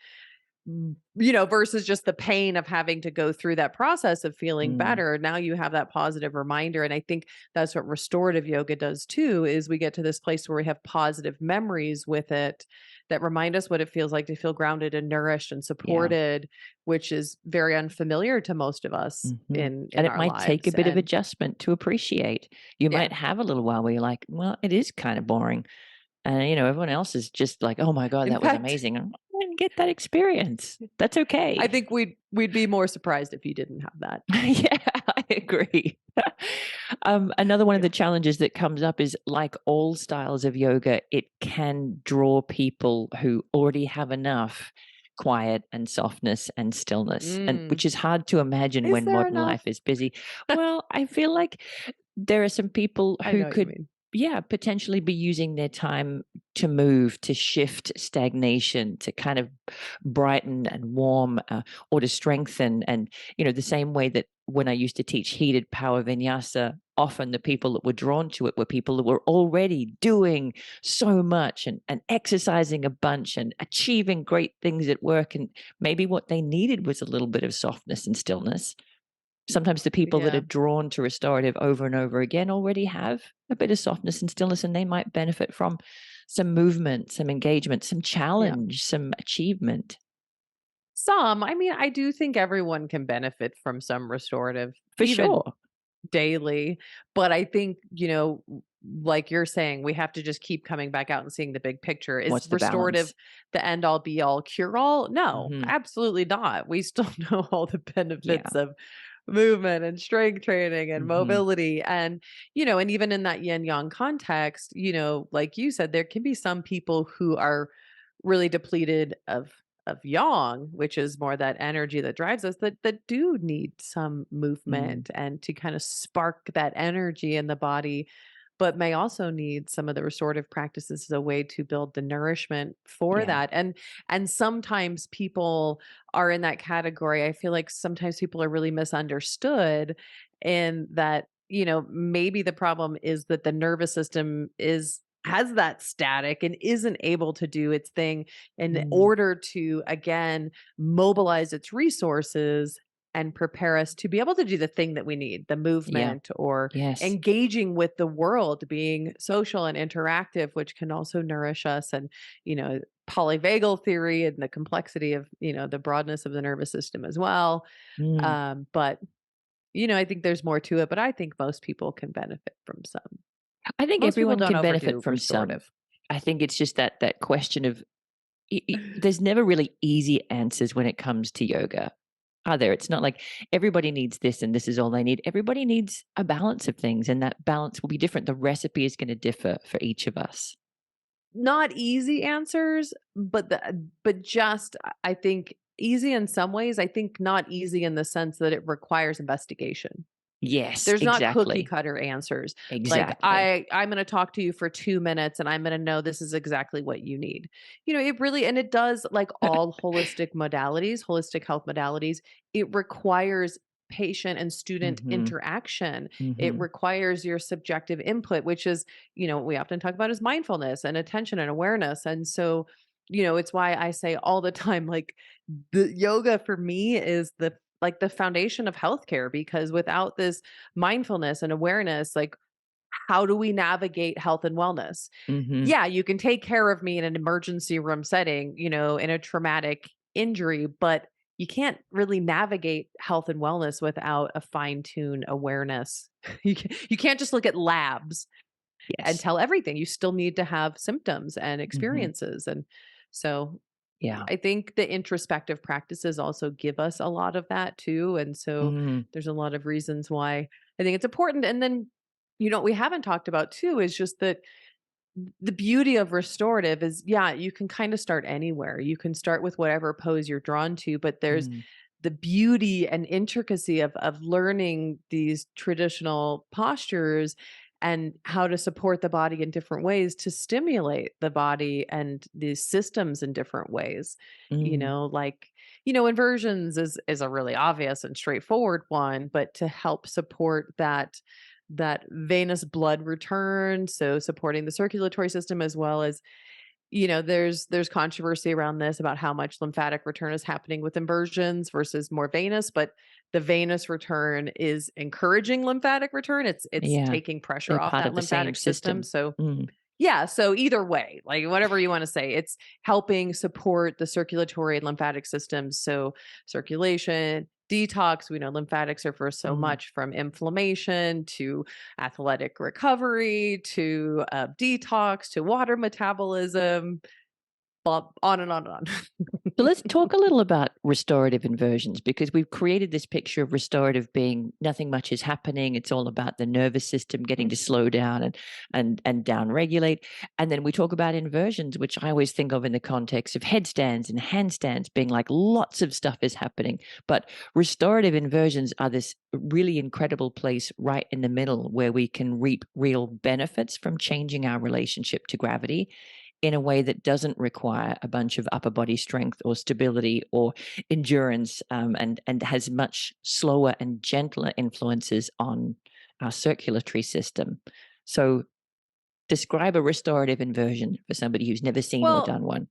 versus just the pain of having to go through that process of feeling
Mm.
better. Now you have that positive reminder. And I think that's what restorative yoga does too, is we get to this place where we have positive memories with it that remind us what it feels like to feel grounded and nourished and
Yeah.
supported, which is very unfamiliar to most of us
Mhm.
in
And it
our
might take a
lives.
bit of
And
adjustment to appreciate. You
yeah.
might have a little while where you're like, "Well, it is kinda boring." And, everyone else is just like, "Oh my god,
In
that was
fact,
amazing." I didn't get that experience. That's
I
okay.
think we'd be more surprised if you didn't have that.
Yeah, I agree. Another one of
Yeah.
the challenges that comes up is like all styles of yoga, it can draw people who already have enough quiet and softness and stillness, and
Mm.
which is hard to imagine
Is
when
there
modern
enough?
life is busy. Well, I feel like there are some people
I
who
know what you
could,
mean.
yeah, potentially be using their time to move, to shift stagnation, to kind of brighten and warm, or to strengthen. And, the same way that when I used to teach heated power vinyasa, often the people that were drawn to it were people that were already doing so much and exercising a bunch and achieving great things at work. And maybe what they needed was a little bit of softness and stillness. Sometimes the people that are
Yeah.
drawn to restorative over and over again already have a bit of softness and stillness, and they might benefit from some movement, some engagement, some
Yeah.
challenge, some achievement.
Some, I mean, I do think everyone can benefit from some restorative,
For
even
sure.
daily. But I think, like you're saying, we have to just keep coming back out and seeing the big picture. Is
What's the
restorative
balance?
the end all be all cure all? No,
Mhm.
absolutely not. We still know all the
Yeah.
benefits of movement and strength training and
Mhm.
mobility. And even in that yin yang context, like you said, there can be some people who are really depleted of yang, which is more that energy that drives us, that do need some
Mm.
movement and to kind of spark that energy in the body, but may also need some of the restorative practices as a way to build the nourishment for
Yeah.
that. And sometimes people are in that category. I feel like sometimes people are really misunderstood in that, maybe the problem is that the nervous system is has that static and isn't able to do its thing in
Mm.
order to again mobilize its resources and prepare us to be able to do the thing that we need, the
Yeah.
movement or
Yes.
engaging with the world, being social and interactive, which can also nourish us. And, polyvagal theory and the complexity of, the broadness of the nervous system as well.
Mm.
But, I think there's more to it, but I think most people can benefit from some.
I think
Most people
everyone
don't
can benefit
overdo
from some.
restorative.
I think it's just that question of there's never really easy answers when it comes to yoga, are there? It's not like everybody needs this and this is all they need. Everybody needs a balance of things, and that balance will be different. The recipe is going to differ for each of us.
Not easy answers, but just I think easy in some ways. I think not easy in the sense that it requires investigation.
Yes,
There's not cookie
exactly.
cutter answers. Like
Exactly.
I'm going to talk to you for 2 minutes and I'm going to know this is exactly what you need. It really and it does like all holistic health modalities, it requires patient and student
Mhm.
interaction. It
Mhm.
requires your subjective input, which is, we often talk about as mindfulness and attention and awareness. And so, it's why I say all the time like the yoga for me is the foundation of healthcare because without this mindfulness and awareness, like how do we navigate health and wellness?
Mhm.
Yeah, you can take care of me in an emergency room setting, in a traumatic injury, but you can't really navigate health and wellness without a fine-tuned awareness. You can't just look at labs and
Yes.
tell everything. You still need to have symptoms and
Mhm.
experiences. And so
Yeah.
I think the introspective practices also give us a lot of that too. And so
Mm.
there's a lot of reasons why. I think it's important. And then, what we haven't talked about too is just that the beauty of restorative is, yeah, you can kind of start anywhere. You can start with whatever pose you're drawn to, but there's
Mm,
the beauty and intricacy of learning these traditional postures and how to support the body in different ways to stimulate the body and these systems in different ways.
mm,
Like, inversions is a really obvious and straightforward one, but to help support that venous blood return, so supporting the circulatory system as well as, there's controversy around this about how much lymphatic return is happening with inversions versus more venous, but the venous return is encouraging lymphatic return. It's
yeah,
taking pressure
they're
off
part
that
of the same
lymphatic system.
system.
So
Mm,
yeah, so either way, like whatever you want to say, it's helping support the circulatory and lymphatic systems. So circulation, detox, we know lymphatics are for so
mm.
much from inflammation to athletic recovery to detox to water metabolism, on and on and
So
on.
let's talk a little about restorative inversions, because we've created this picture of restorative being nothing much is happening. It's all about the nervous system getting to slow down and down regulate. And then we talk about inversions, which I always think of in the context of headstands and handstands being like lots of stuff is happening. But restorative inversions are this really incredible place right in the middle where we can reap real benefits from changing our relationship to gravity in a way that doesn't require a bunch of upper body strength or stability or endurance, and has much slower and gentler influences on our circulatory system. So, describe a restorative inversion for somebody who's never seen or
well,
done one.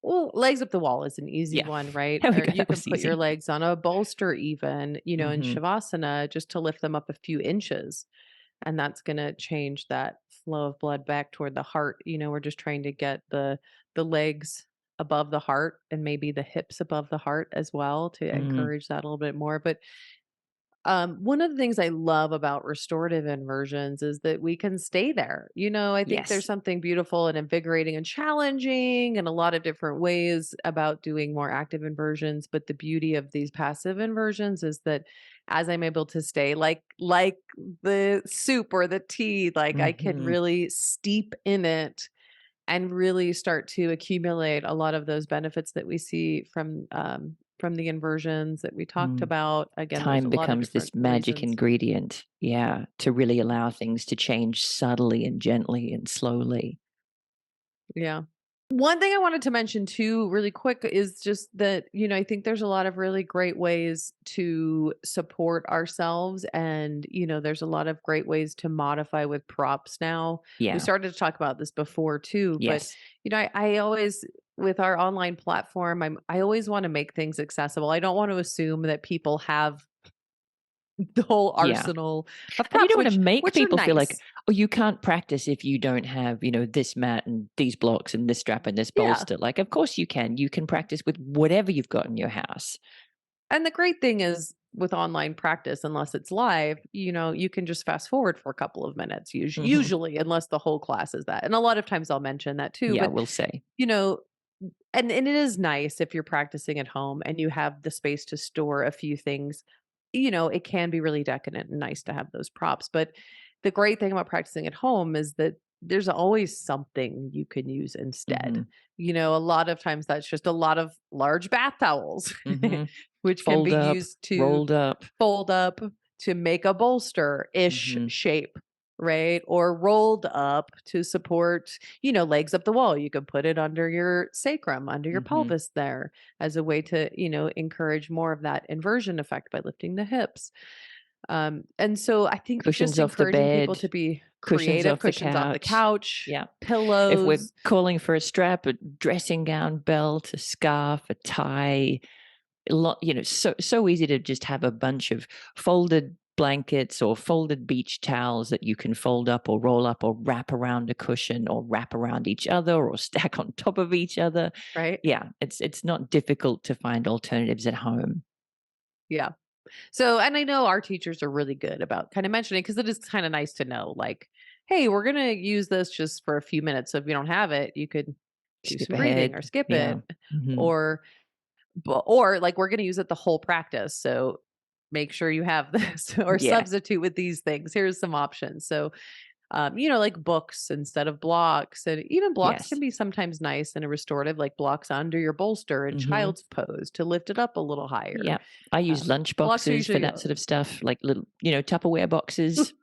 legs up the wall is an easy
Yeah,
one, right?
there we
Or
go.
you
That
can
was
put your
easy.
legs on a bolster even, in
Hmm.
shavasana just to lift them up a few inches. And that's gonna change that flow of blood back toward the heart. We're just trying to get the legs above the heart and maybe the hips above the heart as well to
Mm,
encourage that a little bit more. But one of the things I love about restorative inversions is that we can stay there. I think there's
yes.
something beautiful and invigorating and challenging in a lot of different ways about doing more active inversions. But the beauty of these passive inversions is that as I'm able to stay like the soup or the tea, like I can
Hmm.
really steep in it and really start to accumulate a lot of those benefits that we see from the inversions that we talked
Mm.
about. Again, there's
Time
a lot of
becomes
different
this magic
reasons.
ingredient. Yeah, to really allow things to change subtly and gently and slowly.
Yeah. One thing I wanted to mention too, really quick, is just that, I think there's a lot of really great ways to support ourselves. And, there's a lot of great ways to modify with props now. We
Yeah.
started to talk about this before too, but,
Yes.
I always, with our online platform, I always want to make things accessible. I don't want to assume that people have the whole
Yeah.
arsenal of
And you
props,
don't want to
which
make
which are
people feel like,
nice.
oh, you can't practice if you don't have, this mat and these blocks and this strap and this
Yeah.
bolster. Like, of course you can. You can practice with whatever you've got in your house.
And the great thing is with online practice, unless it's live, you can just fast forward for a couple of minutes,
Hmm.
usually, unless the whole class is that. And a lot of times I'll mention that too.
Yeah,
But,
we'll say.
you know, and it is nice if you're practicing at home and you have the space to store a few things. It can be really decadent and nice to have those props. But the great thing about practicing at home is that there's always something you can use instead.
Hmm.
A lot of times that's just a lot of large bath towels,
Hmm.
which can be
Fold up,
used to
rolled up.
fold up to make a bolster ish
Hmm.
shape, right? Or rolled up to support, legs up the wall. You can put it under your sacrum, under your
Hmm.
pelvis there as a way to, encourage more of that inversion effect by lifting the hips. And so I think
Cushions
just
off the
encouraging people
bed,
to be
cushions
creative,
off the
cushions off the
couch.
couch,
Yeah. If we're
pillows,
calling for a strap, a dressing gown, belt, a scarf, a tie, a lot, so easy to just have a bunch of folded blankets or folded beach towels that you can fold up or roll up or wrap around a cushion or wrap around each other or stack on top of each other.
right?
Yeah, it's not difficult to find alternatives at home.
Yeah. So, and I know our teachers are really good about kind of mentioning because it is kind of nice to know, like, hey, we're going to use this just for a few minutes. So if you don't have it, you could do
Skip
some breathing or
ahead.
skip
Yeah.
it,
Hmm.
or, or like we're going to use it the whole practice. So make sure you have this or
Yeah.
substitute with these things. Here's some options. So, like books instead of blocks. And even blocks can
Yes.
be sometimes nice in a restorative, like blocks under your bolster and
Hmm.
child's pose to lift it up a little higher.
Yeah. I use lunch
Blocks are
boxes for
usually
that sort of stuff, like little, Tupperware boxes.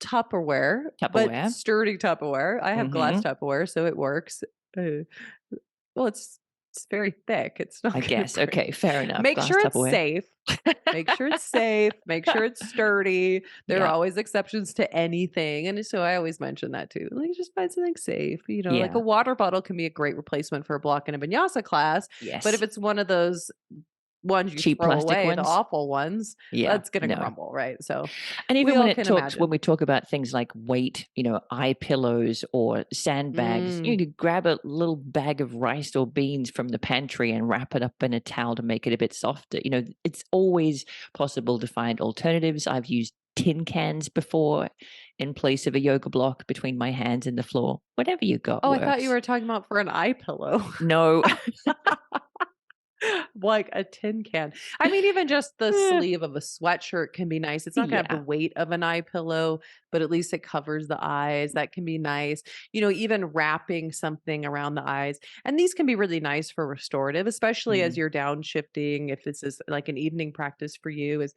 Tupperware, but
Tupperware.
sturdy Tupperware. I have glass
Hmm.
Tupperware, so it works. Uh, well, it's very thick. It's not
I
gonna
guess. Okay,
break.
fair enough.
Make
Glass
sure it's
Tupperware.
safe. Make sure it's safe. Make sure it's sturdy. There are
Yeah.
always exceptions to anything, and so I always mention that too. Like, just find something safe. Like a
Yeah.
water bottle can be a great replacement for a block in a vinyasa class, but if
Yes.
it's one of those ones you
Cheap
throw
plastic
away, the
ones.
awful ones,
Yeah.
that's gonna
No.
crumble, right? So
And
we
even
all can
when
imagine.
we talk about things like weight, eye pillows or sandbags,
Mm.
you grab a little bag of rice or beans from the pantry and wrap it up in a towel to make it a bit softer. It's always possible to find alternatives. I've used tin cans before in place of a yoga block between my hands and the floor. Whatever you got
Oh, I thought you
works.
were talking about for an eye pillow.
No.
Like a tin can. I mean, even just the
Eh,
sleeve of a sweatshirt can be nice. It's not gonna have the
yeah.
weight of an eye pillow, but at least it covers the eyes. That can be nice. Even wrapping something around the eyes. And these can be really nice for restorative, especially as
Mm,
you're downshifting. If this is like an evening practice for you, is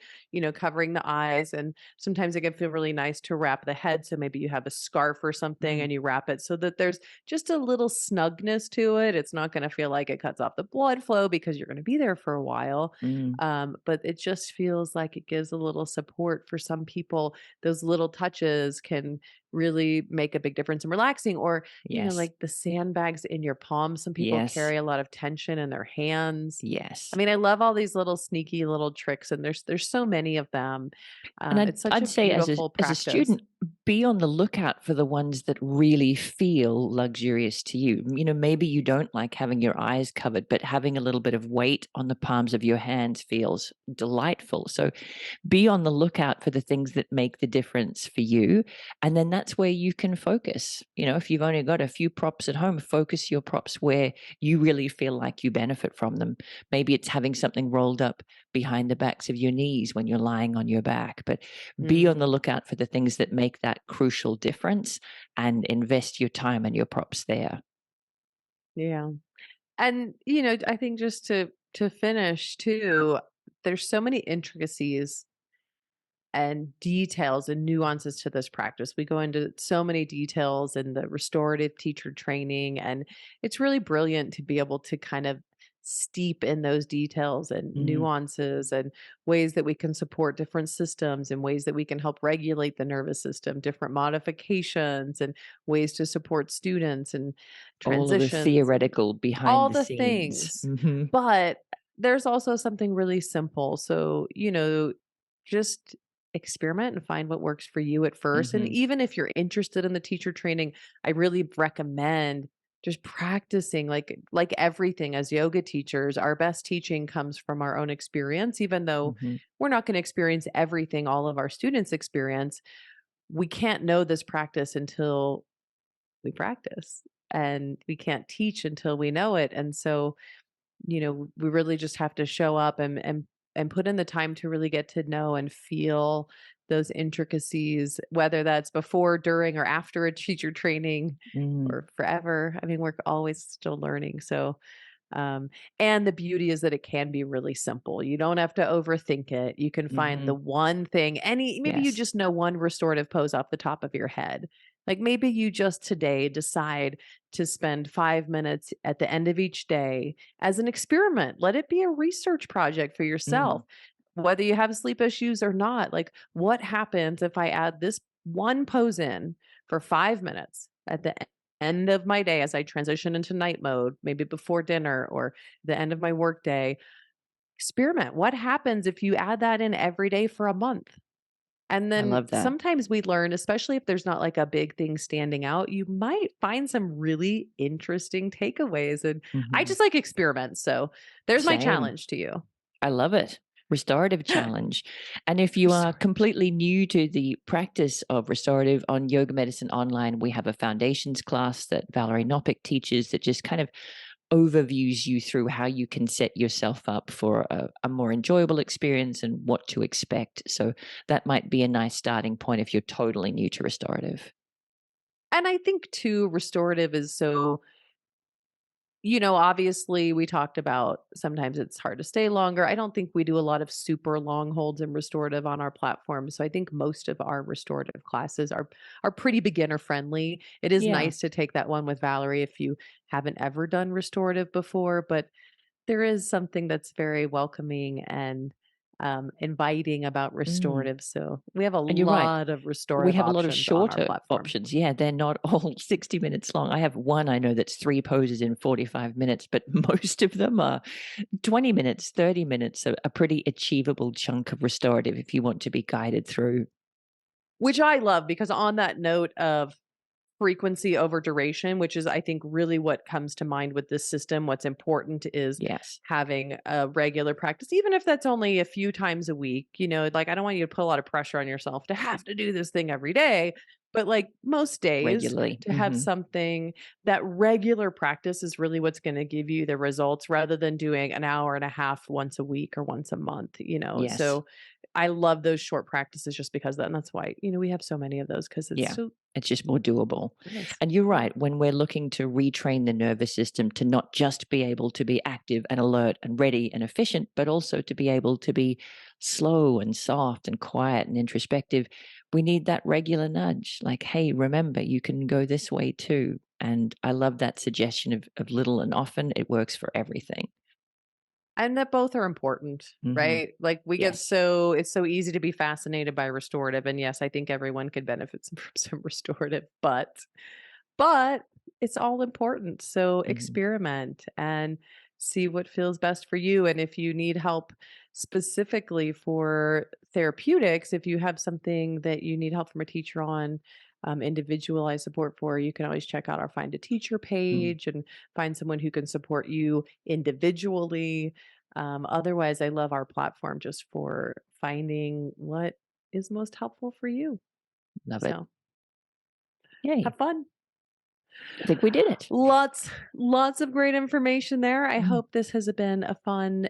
covering the eyes. And sometimes it can feel really nice to wrap the head. So maybe you have a scarf or something
mm,
and you wrap it so that there's just a little snugness to it. It's not going to feel like it cuts off the blood flow because you're going to be there for a while.
mm.
But it just feels like it gives a little support for some people. Those little touches can really make a big difference in relaxing. Or,
Yes.
like the sandbags in your palms. Some people
Yes.
carry a lot of tension in their hands. I
Yes.
mean, I love all these little sneaky little tricks, and there's so many of them.
And
It's such
I'd
a
say
beautiful
as a
practice.
student, be on the lookout for the ones that really feel luxurious to you. Maybe you don't like having your eyes covered, but having a little bit of weight on the palms of your hands feels delightful. So be on the lookout for the things that make the difference for you. And then that's where you can focus. If you've only got a few props at home, focus your props where you really feel like you benefit from them. Maybe it's having something rolled up behind the backs of your knees when you're lying on your back, but be on the
Mhm.
lookout for the things that make that crucial difference and invest your time and your props there.
Yeah. And, I think just to finish too, there's so many intricacies and details and nuances to this practice. We go into so many details in the restorative teacher training, and it's really brilliant to be able to kind of steep in those details and
Mm,
nuances and ways that we can support different systems and ways that we can help regulate the nervous system, different modifications and ways to support students and
all of the
transitions and
theoretical behind
all
the
the
scenes.
things.
Hmm.
But there's also something really simple. So, just experiment and find what works for you at first. And
Hmm.
even if you're interested in the teacher training, I really recommend just practicing like everything as yoga teachers. Our best teaching comes from our own experience, even though
Hmm.
we're not going to experience everything all of our students experience. We can't know this practice until we practice, and we can't teach until we know it. And so, we really just have to show up and put in the time to really get to know and feel those intricacies, whether that's before, during, or after a teacher training
Mm,
or forever. I mean, we're always still learning. So, um, and the beauty is that it can be really simple. You don't have to overthink it. You can find the
mhm.
one thing, maybe you
Yes.
just know one restorative pose off the top of your head. Like maybe you just today decide to spend 5 minutes at the end of each day as an experiment. Let it be a research project for yourself.
Mm,
Whether you have sleep issues or not, like what happens if I add this one pose in for 5 minutes at the end of my day as I transition into night mode, maybe before dinner or the end of my workday? Experiment. What happens if you add that in every day for a month? And
I
then
love that.
sometimes we learn, especially if there's not like a big thing standing out, you might find some really interesting takeaways. And I
Mhm.
just like experiments. So there's my
Same.
challenge to you.
I love it. Restorative challenge. And if you are
Restore.
completely new to the practice of restorative on Yoga Medicine Online, we have a foundations class that Valerie Nopick teaches that just kind of overviews you through how you can set yourself up for a more enjoyable experience and what to expect. So that might be a nice starting point if you're totally new to restorative.
And I think too, restorative is so, obviously we talked about sometimes it's hard to stay longer. I don't think we do a lot of super long holds in restorative on our platform. So I think most of our restorative classes are pretty beginner friendly. It is
Yeah.
nice to take that one with Valerie if you haven't ever done restorative before, but there is something that's very welcoming and inviting about
Mm.
restorative. So we have a
And you're right.
lot of
We
restorative
have a lot of
options on our
shorter
platform.
options. Yeah, they're not all 60 minutes long. I have one I know that's 3 poses in 45 minutes, but most of them are 20 minutes, 30 minutes, so a pretty achievable chunk of restorative if you want to be guided through.
Which I love because on that note of frequency over duration, which is I think really what comes to mind with this system, what's important is
Yes,
having a regular practice, even if that's only a few times a week. Like I don't want you to put a lot of pressure on yourself to have to do this thing every day, but like most days
regularly.
to have something that regular practice is really what's going to give you the results rather than doing an hour and a half once a week or once a month.
Yes.
So I love those short practices just because of that. And that's why, we have so many of those because it's
Yeah,
so
it's just more doable.
nice.
And you're
Yeah.
right, when we're looking to retrain the nervous system to not just be able to be active and alert and ready and efficient, but also to be able to be slow and soft and quiet and introspective, we need that regular nudge like, hey, remember, you can go this way too. And I love that suggestion of little and often. It works for everything.
And that both are important,
Hmm.
right? Like we get
Yes.
so it's so easy to be fascinated by restorative. And yes, I think everyone could benefit from some restorative, but it's all important. So
Hmm.
experiment and see what feels best for you. And if you need help specifically for therapeutics, if you have something that you need help from a teacher on, individualized support for, you can always check out our Find a Teacher
Mm.
page and find someone who can support you individually. Otherwise, I love our platform just for finding what is most helpful for you.
Love it.
So
Yay.
have fun.
I think we did it.
Lots of great information there. I
Mm.
hope this has been a fun,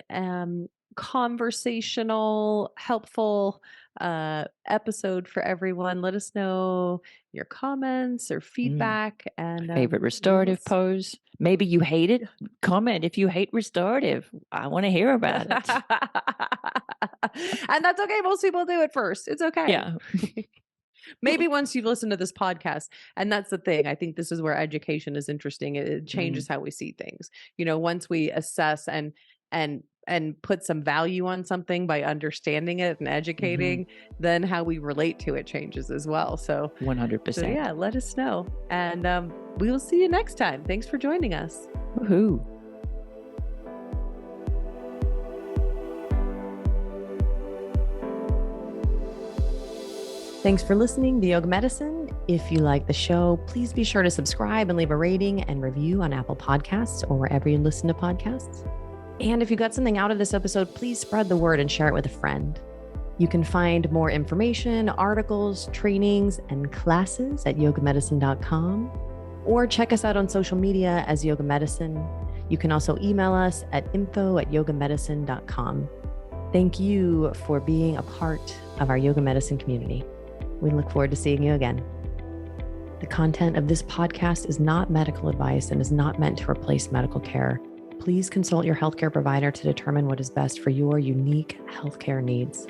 conversational, helpful, episode for everyone. Let us know your comments or
Mm.
feedback, and,
Favorite
we will
restorative pose? Maybe you hate it. Comment if you hate restorative. I want to hear about it.
And that's okay, most people do it first. It's okay.
Yeah.
Maybe once you've listened to this podcast, and that's the thing. I think this is where education is interesting. It
Mm.
changes how we see things. Once we assess and put some value on something by understanding it and
Mhm.
educating, then how we relate to it changes as well. So
100%.
yeah, let us know, and we will see you next time. Thanks for joining us.
Woohoo.
Thanks for listening to Yoga Medicine. If you like the show, please be sure to subscribe and leave a rating and review on Apple Podcasts or wherever you listen to podcasts. And if you got something out of this episode, please spread the word and share it with a friend. You can find more information, articles, trainings, and classes at yogamedicine.com, or check us out on social media as Yoga Medicine. You can also email us at info@yogamedicine.com. Thank you for being a part of our Yoga Medicine community. We look forward to seeing you again. The content of this podcast is not medical advice and is not meant to replace medical care. Please consult your healthcare provider to determine what is best for your unique healthcare needs.